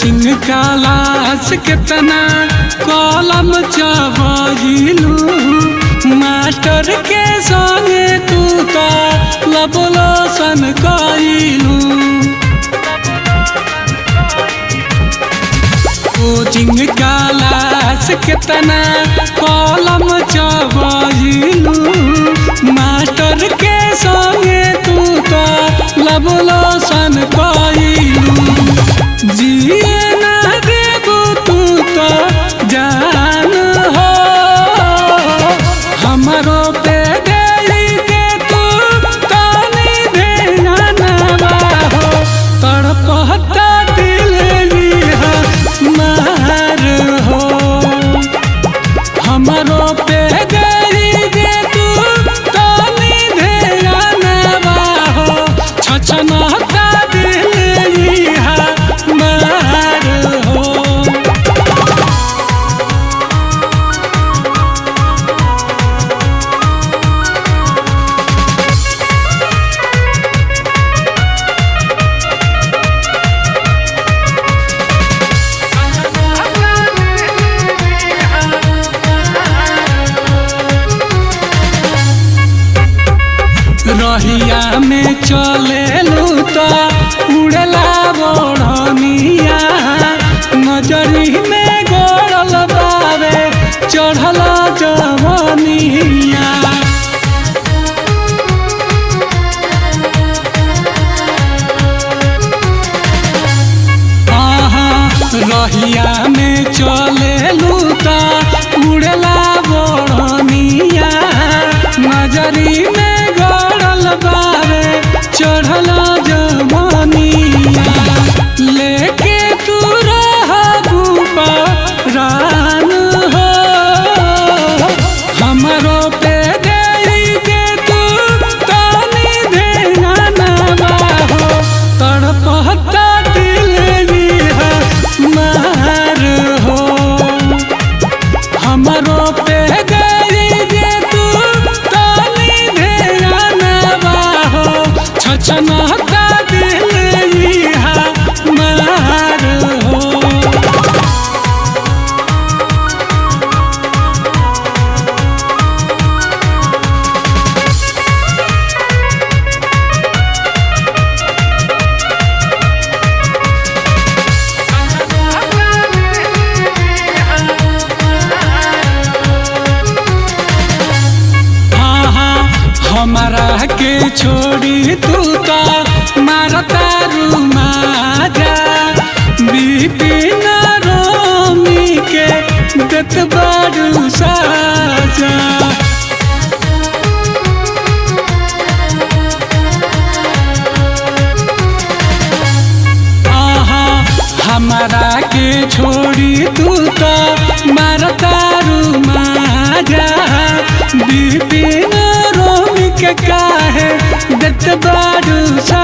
Coaching class कितना column चबू master के संगे तू तो लबलोसन कइलू। कोचिंग क्लास कितना कॉलम चबू मास्टर के संगे तू तो लबलोसन कइलू। जिए ना देबू तू तो जान हो हमारो पे गई के तू तानी ध्यानवा हो तड़पता दिल मार हो हमारो पे गई के तू तानी ध्यानवा हो छछनता रहिया में चले लूता उड़ला बोढ़निया नजरी में गोड़ल बावे चढ़ल जवनिया। रहिया में चले लूता उड़ला बोढ़निया नजरी में बावे चढ़ल जवनिया। लेके तू रहबू परान हो हमारो पे गई के तू तानी ध्यानवा हो तड़पता दिल मार हो हमारो पे गई के तू तानी ध्यानवा छछनता दिल मार हो। हमारा के छोड़ी तू तो मारता रुमाजा बिपिन रोमी के देत बड़ू साजा। हमारा के छोड़ी तू तो मारता रुमाजा बिपिन के काहे देत बड़ू सा